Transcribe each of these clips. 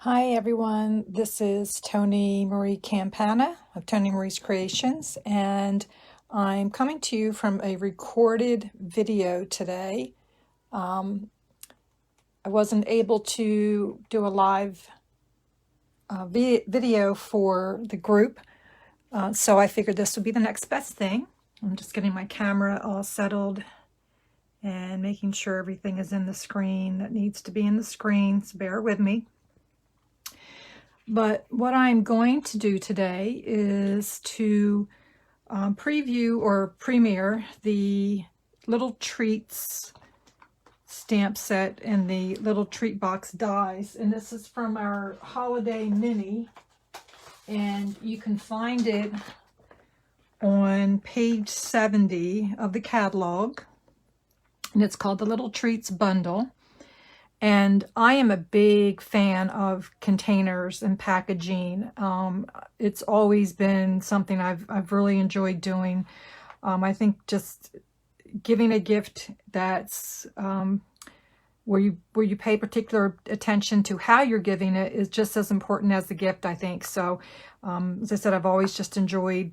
Hi everyone, this is Toni Marie Campana of Toni Marie's Creations, and I'm coming to you from a recorded video today. I wasn't able to do a live video for the group, so I figured this would be the next best thing. I'm just getting my camera all settled and making sure everything is in the screen that needs to be in the screen, so bear with me. But what I'm going to do today is to preview or premiere the Little Treats stamp set and the Little Treat Box dies. And this is from our Holiday Mini. And you can find it on page 70 of the catalog. And it's called the Little Treats Bundle. And I am a big fan of containers and packaging. It's always been something I've really enjoyed doing. I think just giving a gift that's where you pay particular attention to how you're giving it is just as important as the gift, I think. So, as I said, I've always just enjoyed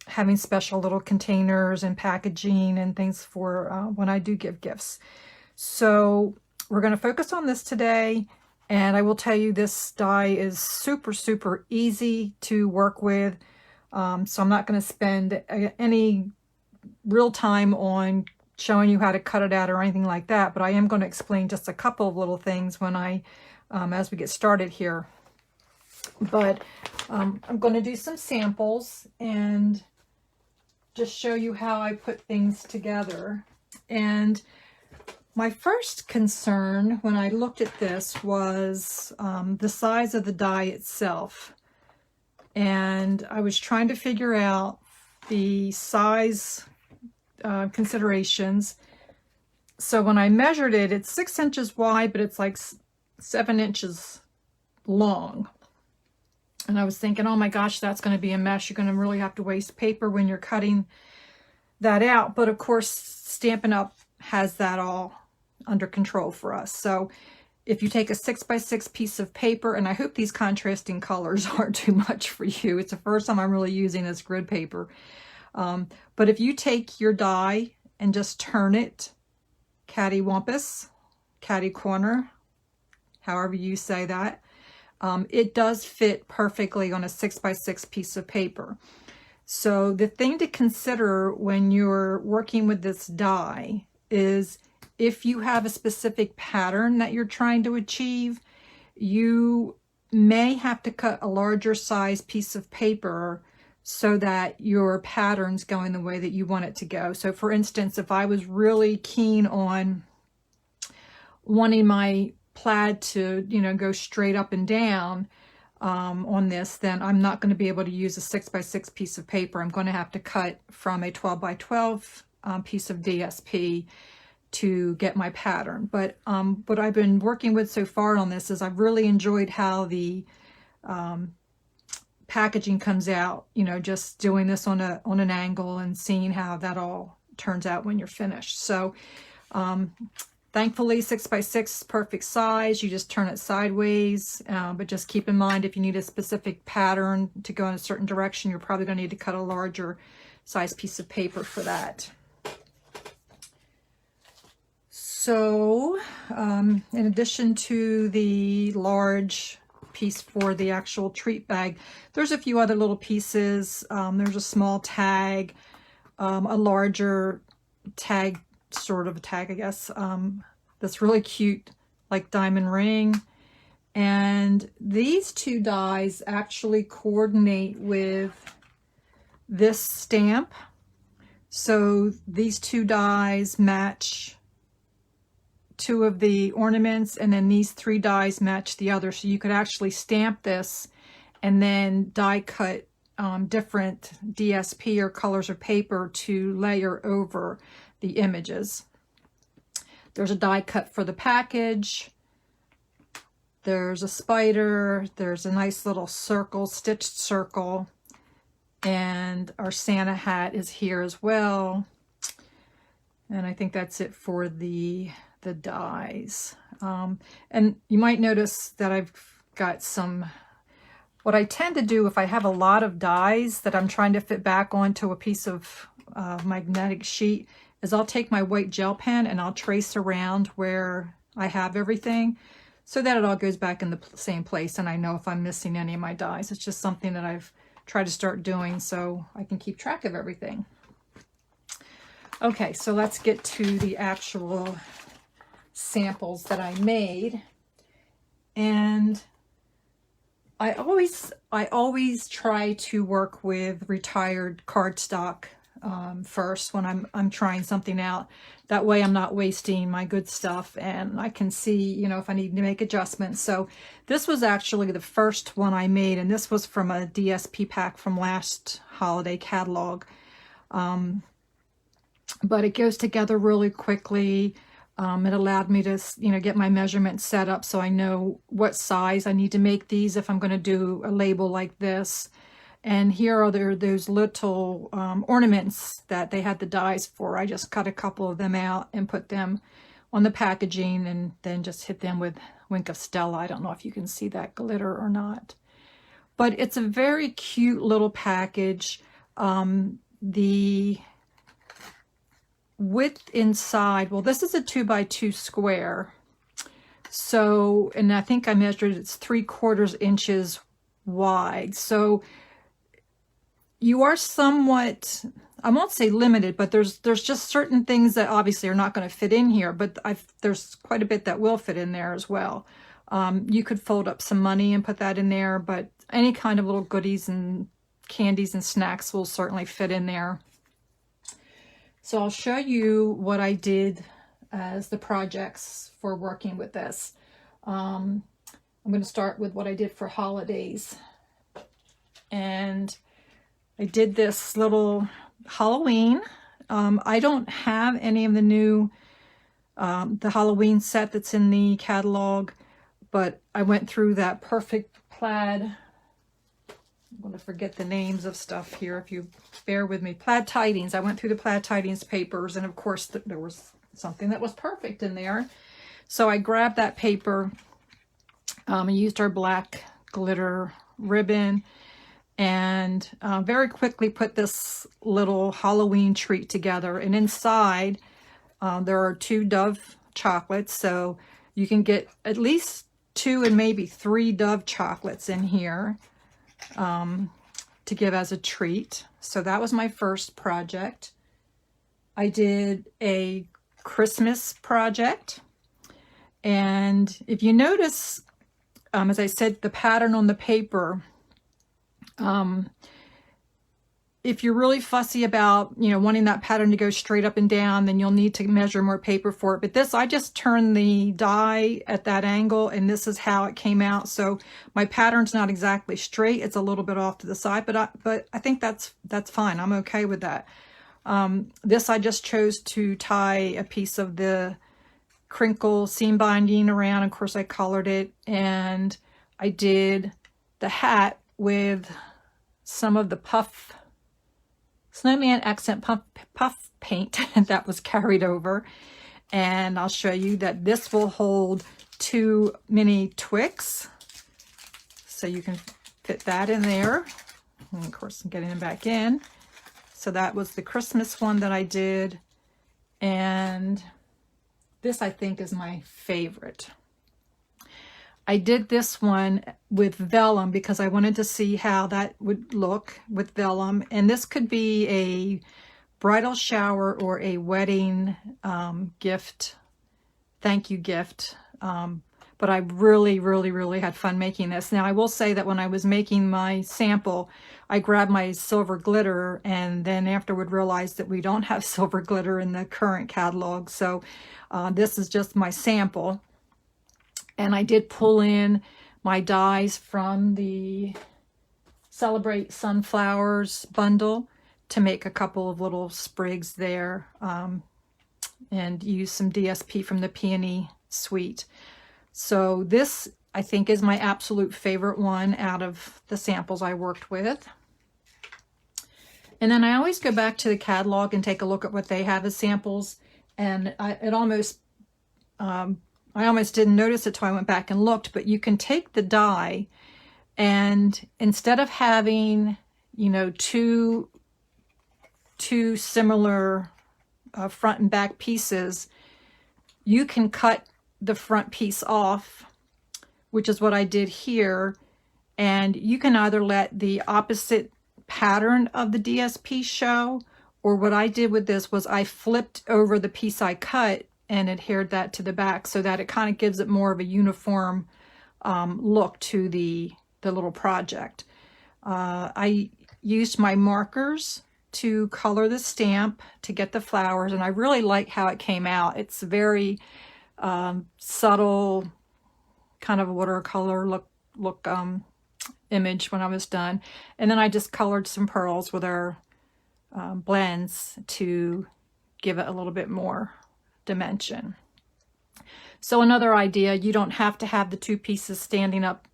having special little containers and packaging and things for when I do give gifts. So we're going to focus on this today, and I will tell you this die is super easy to work with, so I'm not going to spend any real time on showing you how to cut it out or anything like that, but I am going to explain just a couple of little things when as we get started here. But I'm going to do some samples and just show you how I put things together. And my first concern when I looked at this was the size of the die itself. And I was trying to figure out the size considerations. So when I measured it, it's 6 inches wide, but it's like 7 inches long. And I was thinking, oh my gosh, that's going to be a mess. You're going to really have to waste paper when you're cutting that out. But of course, Stampin' Up! Has that all under control for us. So if you take a 6x6 piece of paper, and I hope these contrasting colors aren't too much for you. It's the first time I'm really using this grid paper. But if you take your die and just turn it cattywampus, catty corner, however you say that, it does fit perfectly on a 6x6 piece of paper. So the thing to consider when you're working with this die is if you have a specific pattern that you're trying to achieve, you may have to cut a larger size piece of paper so that your pattern's going the way that you want it to go. So for instance, if I was really keen on wanting my plaid to, go straight up and down on this, then I'm not going to be able to use a 6x6 piece of paper. I'm going to have to cut from a 12x12 piece of DSP to get my pattern. But what I've been working with so far on this is I've really enjoyed how the packaging comes out, just doing this on an angle and seeing how that all turns out when you're finished. So thankfully 6x6 is perfect size. You just turn it sideways, but just keep in mind if you need a specific pattern to go in a certain direction, you're probably going to need to cut a larger size piece of paper for that. So in addition to the large piece for the actual treat bag, there's a few other little pieces. There's a small tag, a larger tag, sort of a tag, I guess, that's really cute, like diamond ring. And these two dies actually coordinate with this stamp. So these two dies match two of the ornaments, and then these three dies match the other. So you could actually stamp this and then die cut different DSP or colors of paper to layer over the images. There's a die cut for the package. There's a spider. There's a nice little circle, stitched circle. And our Santa hat is here as well. And I think that's it for the dies. And you might notice that I've got some, what I tend to do if I have a lot of dies that I'm trying to fit back onto a piece of magnetic sheet is I'll take my white gel pen and I'll trace around where I have everything so that it all goes back in the same place and I know if I'm missing any of my dies. It's just something that I've tried to start doing so I can keep track of everything. Okay, so let's get to the actual samples that I made. And I always try to work with retired cardstock first when I'm trying something out. That way I'm not wasting my good stuff and I can see, you know, if I need to make adjustments. So this was actually the first one I made, and this was from a DSP pack from last holiday catalog. But it goes together really quickly. It allowed me to, you know, get my measurements set up so I know what size I need to make these if I'm going to do a label like this. And here are those little ornaments that they had the dies for. I just cut a couple of them out and put them on the packaging and then just hit them with Wink of Stella. I don't know if you can see that glitter or not. But it's a very cute little package. The width inside, well, this is a 2x2 square. So, and I think I measured it's 3/4 inches wide. So you are somewhat, I won't say limited, but there's just certain things that obviously are not going to fit in here, but there's quite a bit that will fit in there as well. You could fold up some money and put that in there, but any kind of little goodies and candies and snacks will certainly fit in there. So I'll show you what I did as the projects for working with this. I'm going to start with what I did for holidays. And I did this little Halloween. I don't have any of the new, the Halloween set that's in the catalog, but I went through that perfect plaid. I'm going to forget the names of stuff here if you bear with me. Plaid Tidings. I went through the Plaid Tidings papers, and of course there was something that was perfect in there. So I grabbed that paper. I used our black glitter ribbon and very quickly put this little Halloween treat together. And inside there are 2 Dove chocolates, so you can get at least 2 and maybe 3 Dove chocolates in here to give as a treat. So that was my first project. I did a Christmas project, and if you notice, as I said, the pattern on the paper, if you're really fussy about, you know, wanting that pattern to go straight up and down, then you'll need to measure more paper for it. But this, I just turned the die at that angle, and this is how it came out. So my pattern's not exactly straight. It's a little bit off to the side, but I think that's fine. I'm okay with that. This, I just chose to tie a piece of the crinkle seam binding around. Of course, I colored it, and I did the hat with some of the puff snowman accent puff paint that was carried over. And I'll show you that this will hold 2 mini Twix, so you can fit that in there. And of course I'm getting them back in. So that was the Christmas one that I did, and this I think is my favorite. I did this one with vellum because I wanted to see how that would look with vellum. And this could be a bridal shower or a wedding gift, thank you gift. But I really had fun making this. Now, I will say that when I was making my sample, I grabbed my silver glitter and then afterward realized that we don't have silver glitter in the current catalog. So this is just my sample. And I did pull in my dies from the Celebrate Sunflowers bundle to make a couple of little sprigs there, and use some DSP from the Peony Suite. So this, I think, is my absolute favorite one out of the samples I worked with. And then I always go back to the catalog and take a look at what they have as samples. And it almost, I almost didn't notice it till I went back and looked, but you can take the die and instead of having, you know, two similar front and back pieces, you can cut the front piece off, which is what I did here, and you can either let the opposite pattern of the DSP show, or what I did with this was I flipped over the piece I cut and adhered that to the back so that it kind of gives it more of a uniform look to the little project. I used my markers to color the stamp to get the flowers, and I really like how it came out. It's very subtle, kind of watercolor look image when I was done. And then I just colored some pearls with our blends to give it a little bit more dimension. So another idea, you don't have to have the two pieces standing up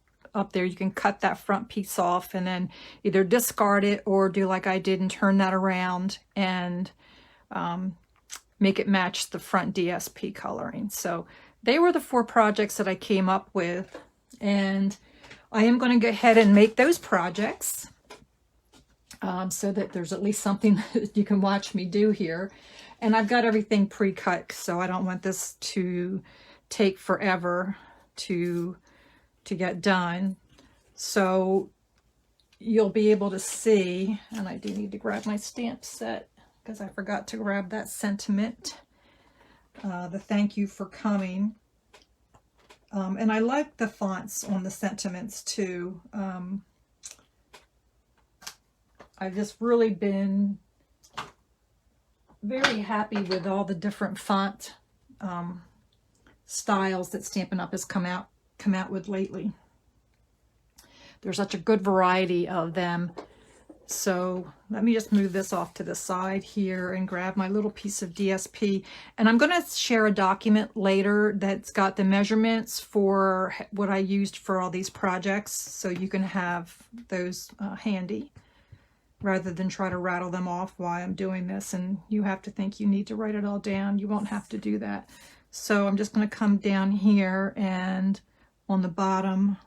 there. You can cut that front piece off and then either discard it or do like I did and turn that around and make it match the front DSP coloring. So they were the 4 projects that I came up with, and I am going to go ahead and make those projects so that there's at least something that you can watch me do here. And I've got everything pre-cut, so I don't want this to take forever to get done. So you'll be able to see, and I do need to grab my stamp set because I forgot to grab that sentiment, the thank you for coming. And I like the fonts on the sentiments too. I've just really been very happy with all the different font styles that Stampin' Up! Has come out with lately. There's such a good variety of them. So let me just move this off to the side here and grab my little piece of DSP. And I'm going to share a document later that's got the measurements for what I used for all these projects, so you can have those handy rather than try to rattle them off while I'm doing this. And you have to think you need to write it all down. You won't have to do that. So I'm just going to come down here and on the bottom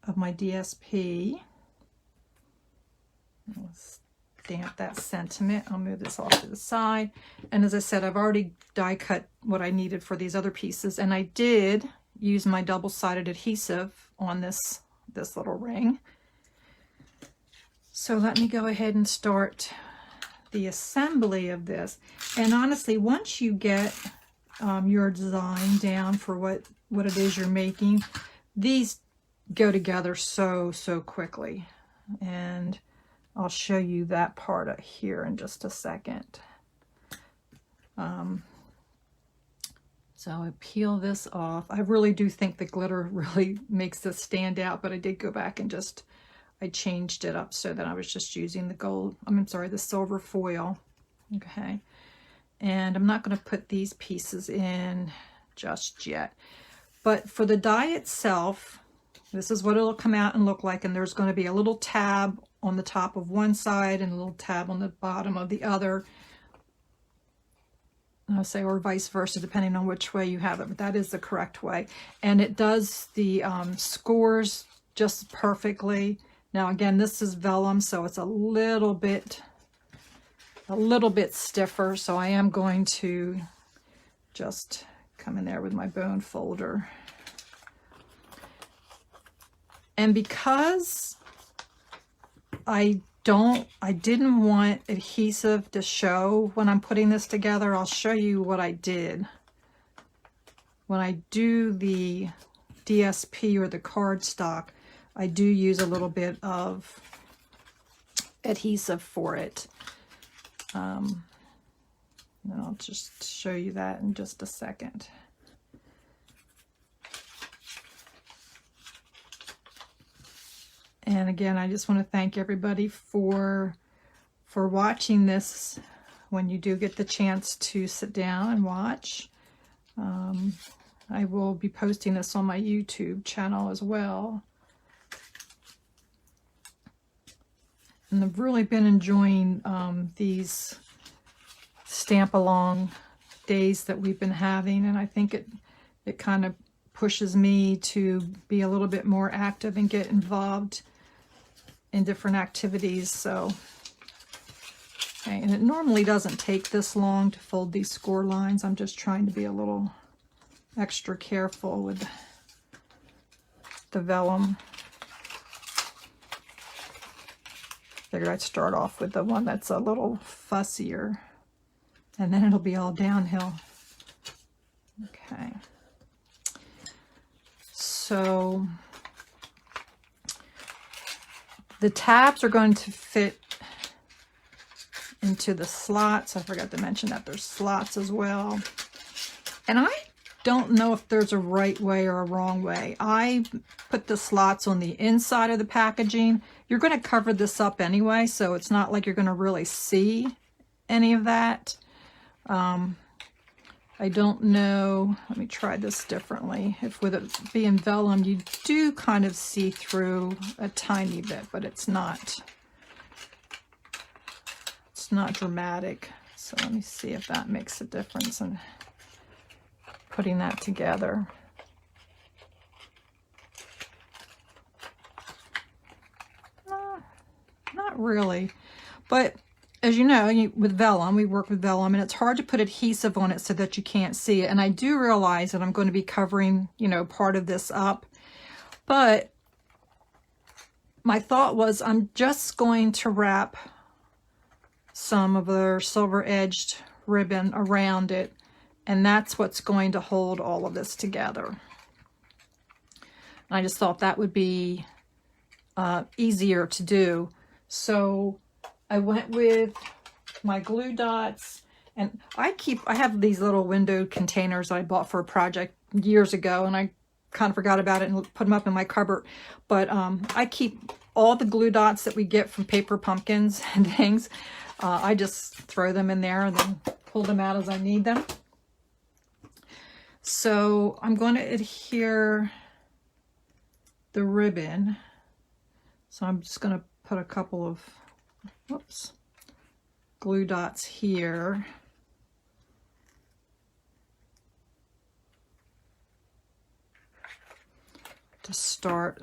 of my DSP, I'll stamp that sentiment. I'll move this off to the side. And as I said, I've already die cut what I needed for these other pieces. And I did use my double-sided adhesive on this little ring. So let me go ahead and start the assembly of this. And honestly, once you get your design down for what it is you're making, these go together so quickly. And I'll show you that part here in just a second. So I peel this off. I really do think the glitter really makes this stand out, but I did go back and I changed it up so that I was just using the silver foil. Okay. And I'm not going to put these pieces in just yet. But for the die itself, this is what it'll come out and look like. And there's going to be a little tab on the top of one side and a little tab on the bottom of the other. I'll say, or vice versa, depending on which way you have it. But that is the correct way. And it does the scores just perfectly. Now, again, this is vellum, so it's a little bit stiffer. So I am going to just come in there with my bone folder. And because I didn't want adhesive to show when I'm putting this together, I'll show you what I did. When I do the DSP or the cardstock, I do use a little bit of adhesive for it. And I'll just show you that in just a second. And again, I just want to thank everybody for watching this when you do get the chance to sit down and watch. I will be posting this on my YouTube channel as well. And I've really been enjoying these stamp along days that we've been having, and I think it kind of pushes me to be a little bit more active and get involved in different activities. So, okay, and it normally doesn't take this long to fold these score lines. I'm just trying to be a little extra careful with the vellum. Figured I'd start off with the one that's a little fussier, and then it'll be all downhill. Okay. So the tabs are going to fit into the slots. I forgot to mention that there's slots as well. And I don't know if there's a right way or a wrong way. I put the slots on the inside of the packaging. You're going to cover this up anyway, so it's not like you're going to really see any of that. I don't know. Let me try this differently. If with it being vellum, you do kind of see through a tiny bit, but it's not dramatic. So let me see if that makes a difference in putting that together. Not really, but as you know, with vellum, we work with vellum, and it's hard to put adhesive on it so that you can't see it. And I do realize that I'm going to be covering, part of this up, but my thought was I'm just going to wrap some of their silver edged ribbon around it, and that's what's going to hold all of this together. And I just thought that would be easier to do. So I went with my glue dots, and I have these little window containers I bought for a project years ago, and I kind of forgot about it and put them up in my cupboard. But I keep all the glue dots that we get from paper pumpkins and things. I just throw them in there and then pull them out as I need them. So I'm going to adhere the ribbon. So I'm just going to put a couple of glue dots here. To start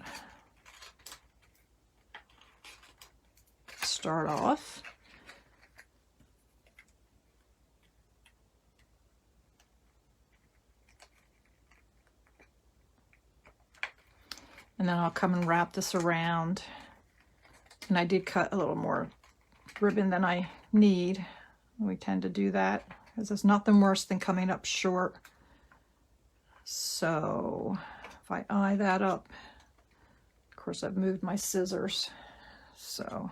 off. And then I'll come and wrap this around. And I did cut a little more ribbon than I need. We tend to do that because there's nothing worse than coming up short. So if I eye that up, of course I've moved my scissors. So,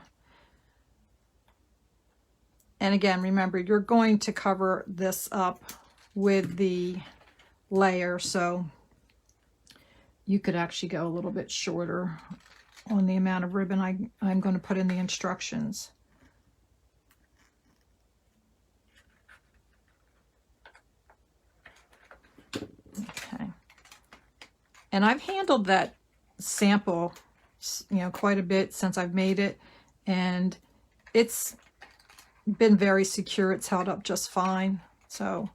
and again, remember, you're going to cover this up with the layer, so you could actually go a little bit shorter on the amount of ribbon I'm going to put in the instructions. Okay. And I've handled that sample, quite a bit since I've made it, and it's been very secure. It's held up just fine. So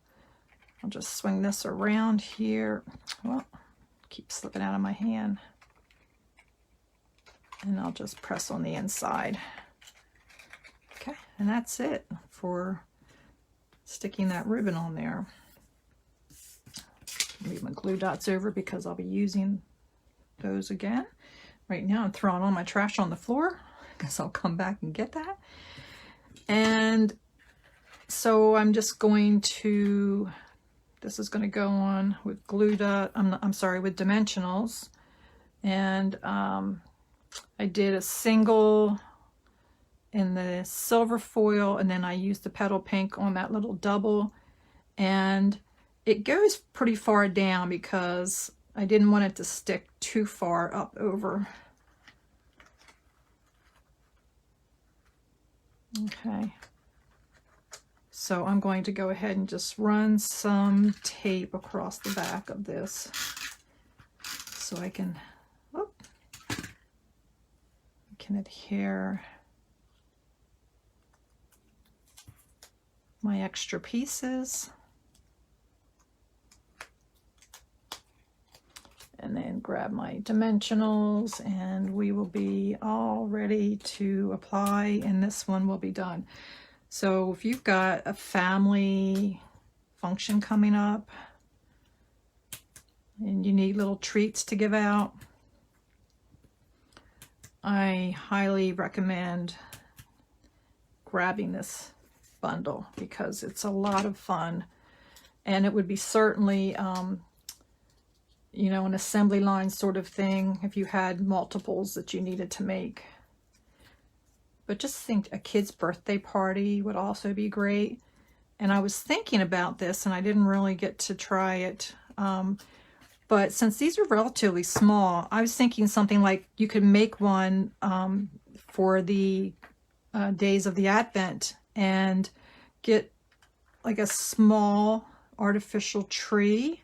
I'll just swing this around here. Well, keep slipping out of my hand. And I'll just press on the inside. Okay, and that's it for sticking that ribbon on there. Leave my glue dots over because I'll be using those again. Right now I'm throwing all my trash on the floor because I'll come back and get that. And so I'm just going to, this is going to go on with glue dot, I'm sorry, with dimensionals. And I did a single in the silver foil, and then I used the petal pink on that little double, and it goes pretty far down because I didn't want it to stick too far up over. Okay, so I'm going to go ahead and just run some tape across the back of this so I can adhere my extra pieces. grab my dimensionals and we will be all ready to apply, and this one will be done. So if you've got a family function coming up and you need little treats to give out, I highly recommend grabbing this bundle because it's a lot of fun, and it would be certainly you know, an assembly line sort of thing if you had multiples that you needed to make. But just think, a kid's birthday party would also be great. And I was thinking about this and I didn't really get to try it, but since these are relatively small, I was thinking something like you could make one for the days of the Advent and get like a small artificial tree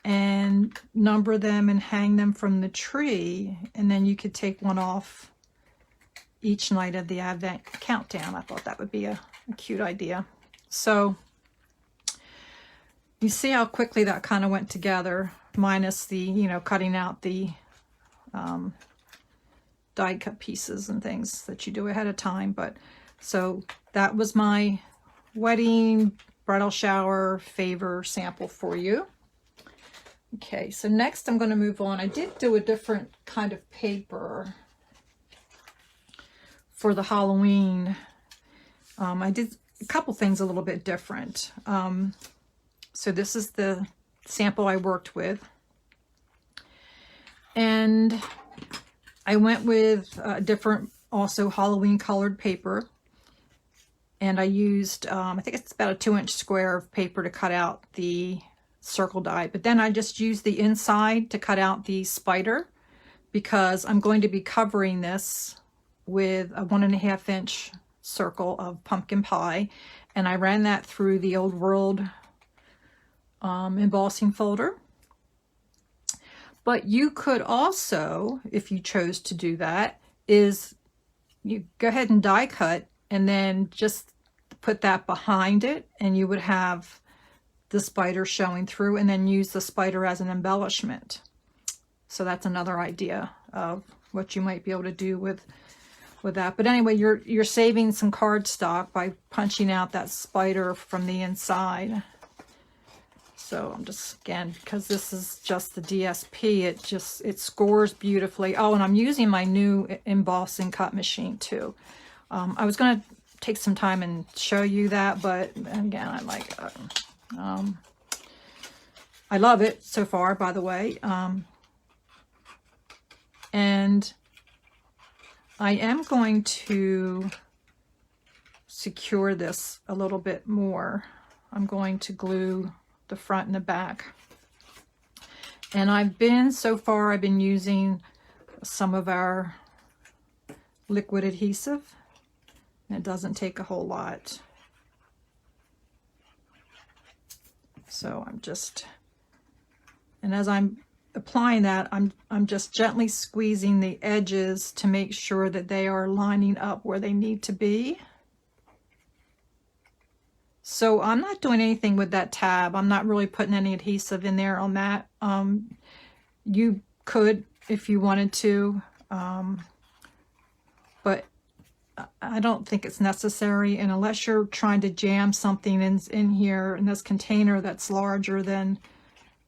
and number them and hang them from the tree, and then you could take one off each night of the Advent countdown. I thought that would be a cute idea. So you see how quickly that kind of went together, minus the, you know, cutting out the die cut pieces and things that you do ahead of time. But so that was my wedding, bridal shower favor sample for you. Okay, so next I'm going to move on. I did do a different kind of paper for the Halloween. I did a couple things a little bit different. So this is the sample I worked with. And I went with a different, also Halloween colored paper. And I used, I think it's about a 2-inch square of paper to cut out the circle die, but then I just used the inside to cut out the spider because I'm going to be covering this with a 1.5-inch circle of pumpkin pie, and I ran that through the Old World embossing folder. But you could also, if you chose to do that, is you go ahead and die cut and then just put that behind it, and you would have the spider showing through, and then use the spider as an embellishment. So that's another idea of what you might be able to do with that. But anyway, you're saving some cardstock by punching out that spider from the inside. So I'm just, again, because this is just the DSP, it scores beautifully. Oh, and I'm using my new embossing cut machine too. I was going to take some time and show you that, but again, I like I love it so far, by the way. And I am going to secure this a little bit more. I'm going to glue the front and the back. And so far I've been using some of our liquid adhesive. And it doesn't take a whole lot. So I'm just, and as I'm applying that, I'm just gently squeezing the edges to make sure that they are lining up where they need to be. So I'm not doing anything with that tab. I'm not really putting any adhesive in there on that. You could if you wanted to, but I don't think it's necessary, and unless you're trying to jam something in here in this container that's larger than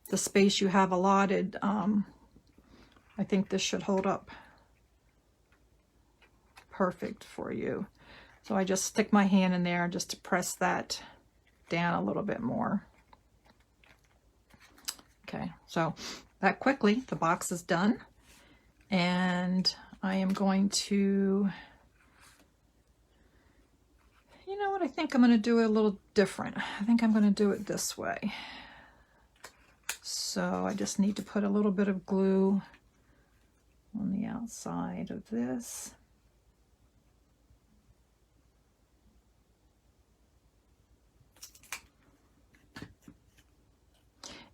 the space you have allotted, I think this should hold up perfect for you. So I just stick my hand in there just to press that down a little bit more. Okay, so that quickly, the box is done, and I am going to, you know what, I think I'm going to do it a little different. I think I'm going to do it this way. So I just need to put a little bit of glue on the outside of this.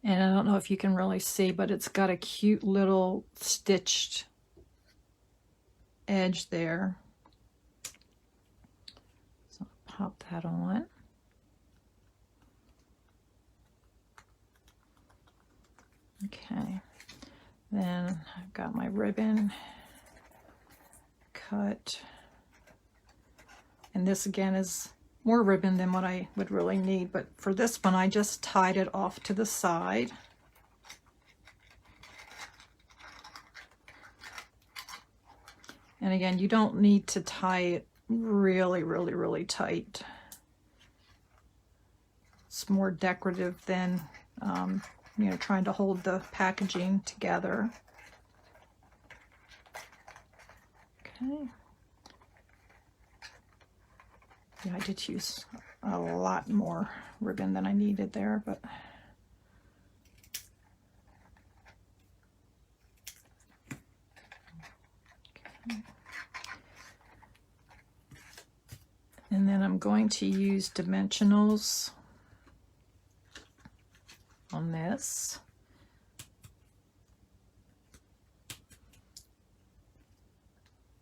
And I don't know if you can really see, but it's got a cute little stitched edge there. So I'll pop that on. Okay. Then I've got my ribbon cut. And this again is more ribbon than what I would really need, but for this one I just tied it off to the side. And again, you don't need to tie it really tight. It's more decorative than, you know, trying to hold the packaging together. Okay. Yeah, I did use a lot more ribbon than I needed there, but okay. And then I'm going to use dimensionals on this.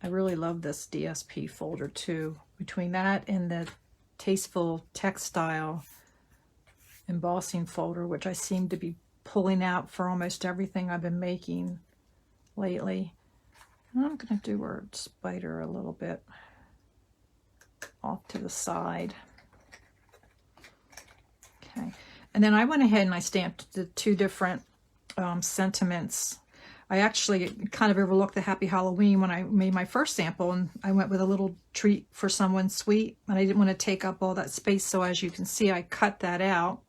I really love this DSP folder too. Between that and the Tasteful Textile embossing folder, which I seem to be pulling out for almost everything I've been making lately. And I'm going to do our spider a little bit off to the side. Okay, and then I went ahead and I stamped the two different sentiments. I actually kind of overlooked the Happy Halloween when I made my first sample, and I went with a little treat for someone sweet, and I didn't want to take up all that space, so as you can see I cut that out.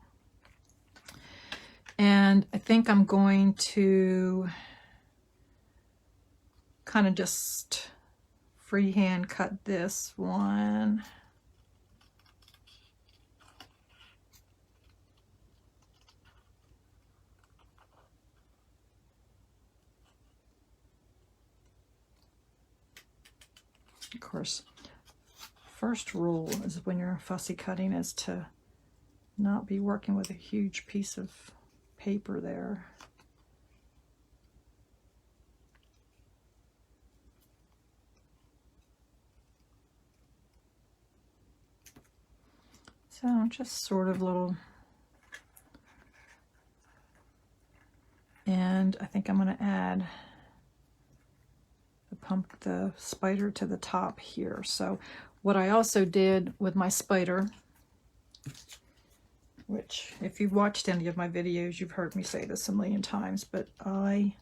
And I think I'm going to kind of just freehand cut this one. Of course, first rule is when you're fussy cutting is to not be working with a huge piece of paper there. So just sort of little, and I think I'm going to add the spider to the top here. So what I also did with my spider, which if you've watched any of my videos, you've heard me say this a million times, but I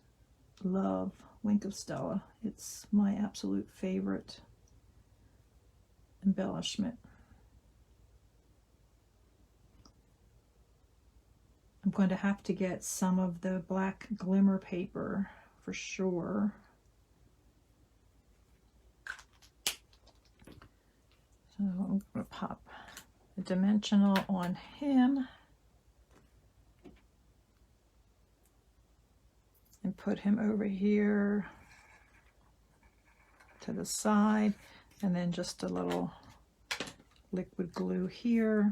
love Wink of Stella. It's my absolute favorite embellishment. I'm going to have to get some of the black glimmer paper for sure. So I'm going to pop a dimensional on him and put him over here to the side, and then just a little liquid glue here.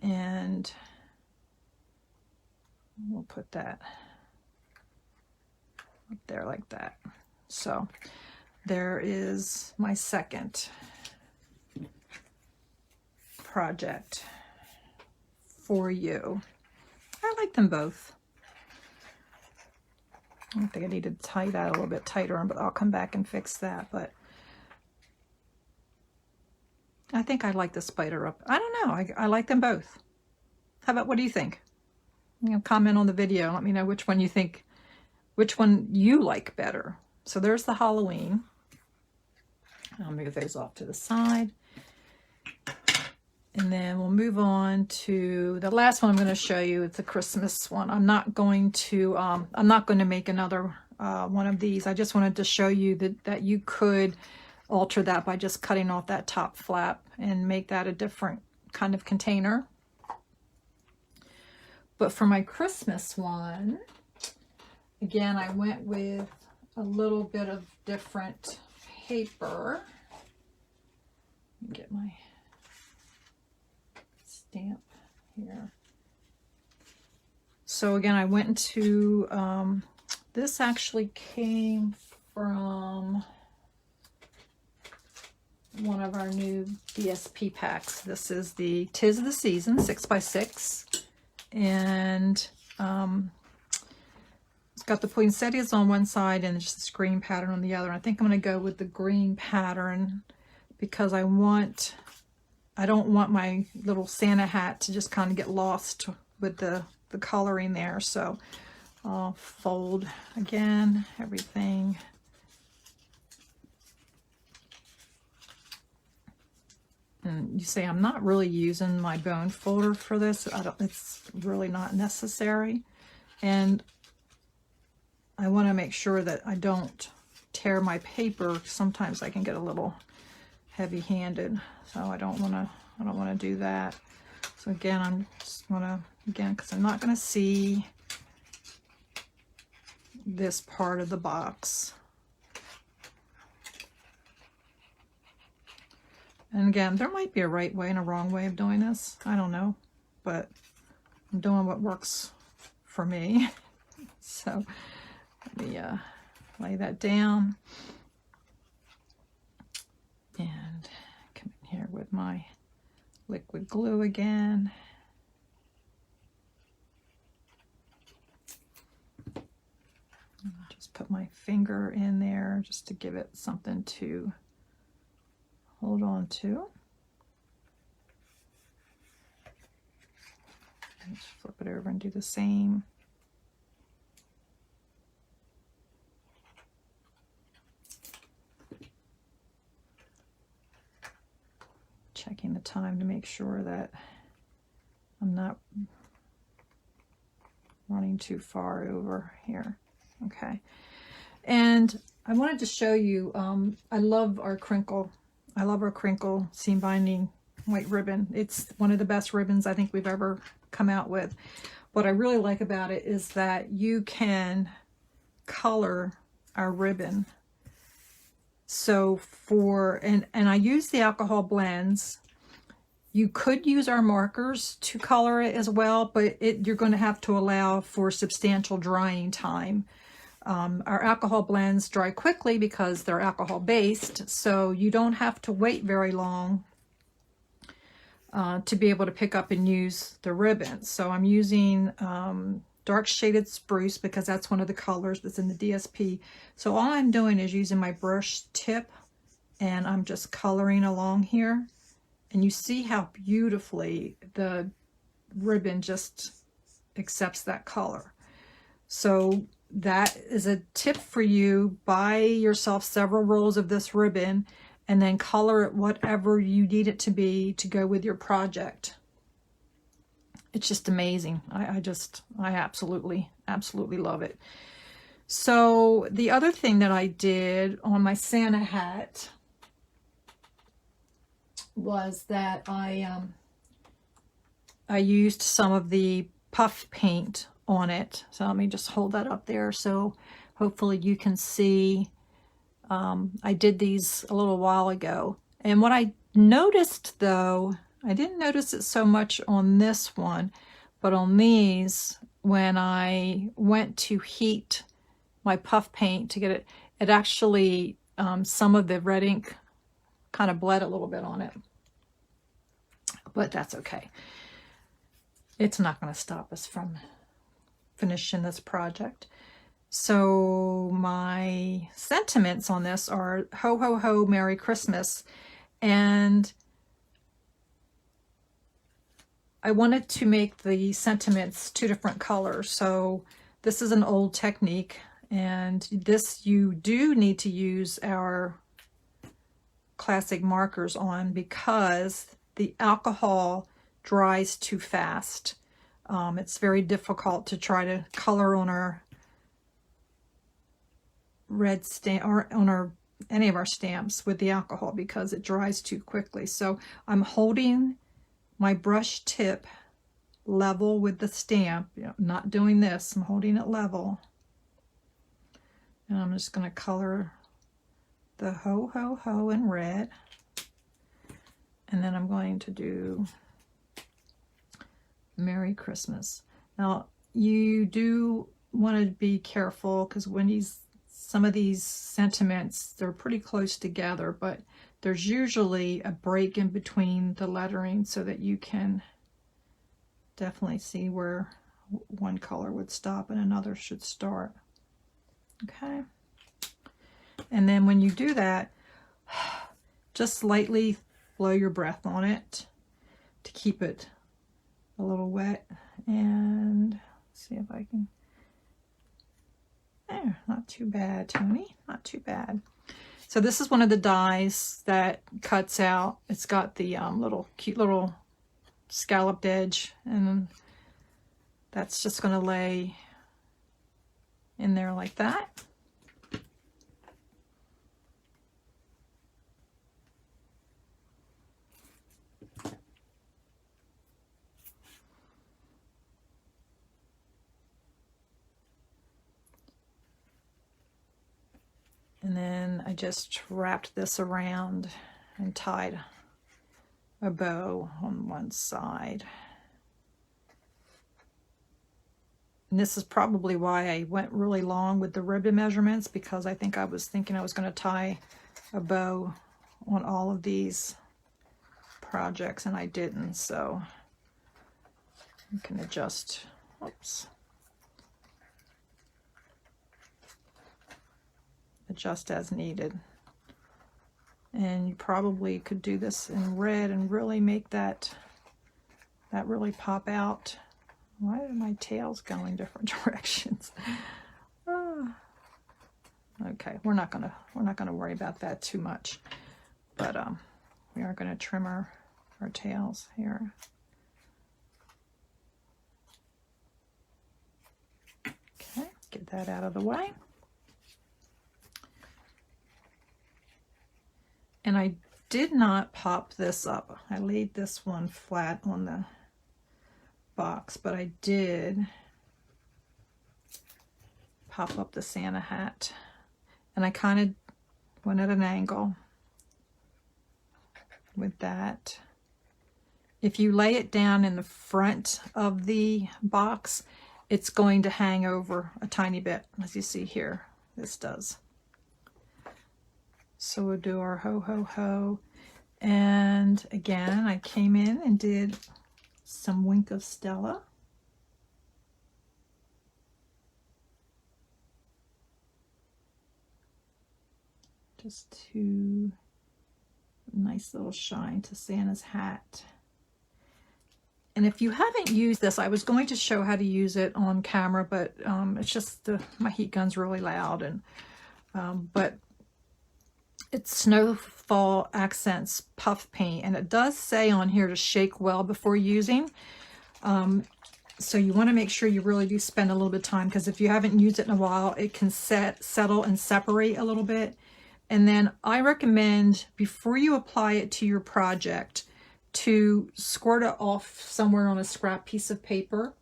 And we'll put that up there like that. So there is my second project for you. I like them both. I think I need to tie that a little bit tighter, but I'll come back and fix that. But I think I like the spider up. I don't know. I like them both. How about, what do you think? You know, comment on the video. Let me know which one you think, which one you like better. So there's the Halloween. I'll move those off to the side. And then we'll move on to the last one I'm going to show you. It's the Christmas one. I'm not going to make another one of these. I just wanted to show you that you could alter that by just cutting off that top flap and make that a different kind of container. But for my Christmas one, again, I went with a little bit of different paper. Get my stamp here. So again, I went into, this actually came from one of our new DSP packs. This is the 'Tis the Season 6x6. and it's got the poinsettias on one side and just this green pattern on the other. I think I'm going to go with the green pattern because I don't want my little Santa hat to just kind of get lost with the coloring there. So I'll fold again everything. And you say, I'm not really using my bone folder for this. It's really not necessary. And I want to make sure that I don't tear my paper. Sometimes I can get a little heavy-handed, so I don't want to do that. So again, I'm just going to, because I'm not going to see this part of the box. And again, there might be a right way and a wrong way of doing this. I don't know, but I'm doing what works for me. So let me lay that down and come in here with my liquid glue again. Just put my finger in there just to give it something to hold on to. And just flip it over and do the same. Checking the time to make sure that I'm not running too far over here. Okay. And I wanted to show you, I love our crinkle seam binding white ribbon. It's one of the best ribbons I think we've ever come out with. What I really like about it is that you can color our ribbon. So and I use the alcohol blends. You could use our markers to color it as well, but you're going to have to allow for substantial drying time. Our alcohol blends dry quickly because they're alcohol based, so you don't have to wait very long to be able to pick up and use the ribbon. So I'm using dark shaded spruce because that's one of the colors that's in the DSP. So all I'm doing is using my brush tip and I'm just coloring along here. And you see how beautifully the ribbon just accepts that color. So that is a tip for you. Buy yourself several rolls of this ribbon and then color it whatever you need it to be to go with your project. It's just amazing. I absolutely love it. So the other thing that I did on my Santa hat was that I used some of the puff paint on it. So let me just hold that up there so hopefully you can see. I did these a little while ago. And what I noticed though, I didn't notice it so much on this one, but on these, when I went to heat my puff paint to get it, it actually, some of the red ink kind of bled a little bit on it. But that's okay. It's not going to stop us from finishing this project. So my sentiments on this are ho ho ho, Merry Christmas. And I wanted to make the sentiments two different colors. So this is an old technique, and this you do need to use our classic markers on because the alcohol dries too fast. It's very difficult to try to color on our red stamp or on any of our stamps with the alcohol because it dries too quickly. So I'm holding my brush tip level with the stamp, not doing this, I'm holding it level. And I'm just going to color the ho ho ho in red. And then I'm going to do Merry Christmas. Now you do want to be careful because when some of these sentiments, they're pretty close together, but there's usually a break in between the lettering so that you can definitely see where one color would stop and another should start. Okay. And then when you do that, just lightly blow your breath on it to keep it a little wet. And see if I can, there, not too bad, Toni, not too bad. So this is one of the dies that cuts out. It's got the little cute little scalloped edge, and that's just going to lay in there like that. And then I just wrapped this around and tied a bow on one side. And this is probably why I went really long with the ribbon measurements, because I think I was thinking I was going to tie a bow on all of these projects and I didn't. So you can adjust, oops. Adjust as needed. And you probably could do this in red and really make that really pop out. Why are my tails going different directions? Okay, we're not gonna worry about that too much, but we are gonna trim our tails here. Okay, get that out of the way. And I did not pop this up. I laid this one flat on the box, but I did pop up the Santa hat. And I kind of went at an angle with that. If you lay it down in the front of the box, it's going to hang over a tiny bit, as you see here. This does. So we'll do our ho, ho, ho. And again, I came in and did some Wink of Stella. Just to nice little shine to Santa's hat. And if you haven't used this, I was going to show how to use it on camera, but it's just my heat gun's really loud. And but it's Snowfall Accents Puff Paint, and it does say on here to shake well before using. So you want to make sure you really do spend a little bit of time, because if you haven't used it in a while, it can settle and separate a little bit. And then I recommend, before you apply it to your project, to squirt it off somewhere on a scrap piece of paper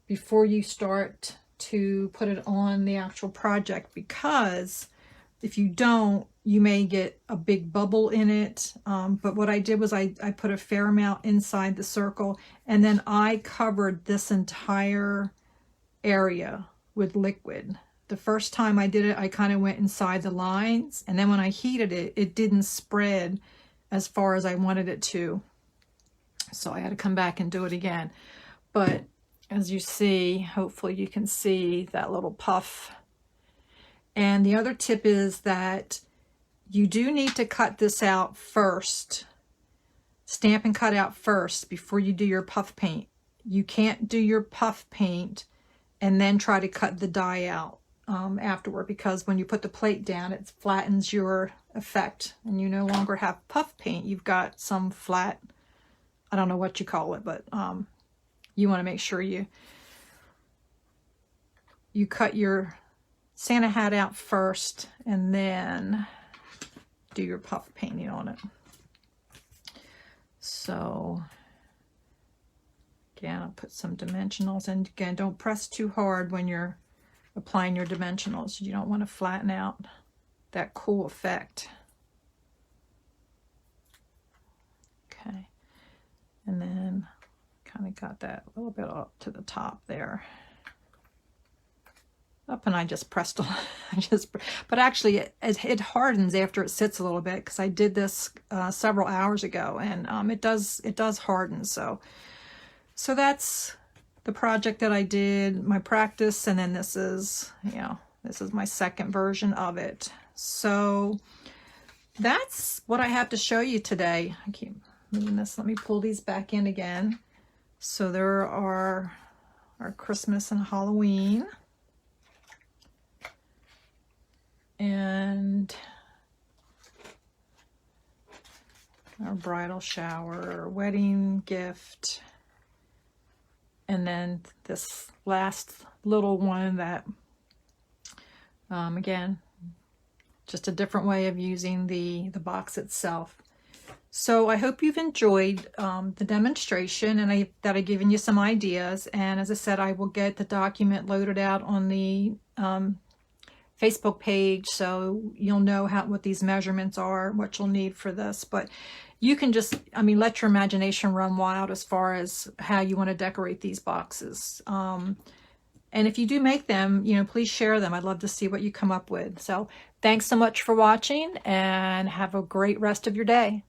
before you start to put it on the actual project, because if you don't, you may get a big bubble in it. But what I did was I put a fair amount inside the circle, and then I covered this entire area with liquid. The first time I did it, I kind of went inside the lines, and then when I heated it, it didn't spread as far as I wanted it to. So I had to come back and do it again. But as you see, hopefully you can see that little puff. And the other tip is that you do need to cut this out first. Stamp and cut out first before you do your puff paint. You can't do your puff paint and then try to cut the die out afterward, because when you put the plate down, it flattens your effect and you no longer have puff paint. You've got some flat, I don't know what you call it, but you want to make sure you cut your Santa hat out first and then do your puff painting on it. So again, I'll put some dimensionals, and again, don't press too hard when you're applying your dimensionals. You don't want to flatten out that cool effect. Okay, and then kind of got that a little bit up to the top there. Up, and I just pressed but actually it hardens after it sits a little bit, because I did this several hours ago, and it does harden. So So that's the project that I did, my practice, and then this is, this is my second version of it. So that's what I have to show you today. I keep moving this. Let me pull these back in again. So there are our Christmas and Halloween. And our bridal shower, wedding gift. And then this last little one that, again, just a different way of using the box itself. So I hope you've enjoyed the demonstration, and that I've given you some ideas. And as I said, I will get the document loaded out on the Facebook page, so you'll know what these measurements are, what you'll need for this. But you can just, let your imagination run wild as far as how you want to decorate these boxes. And if you do make them, please share them. I'd love to see what you come up with. So thanks so much for watching, and have a great rest of your day.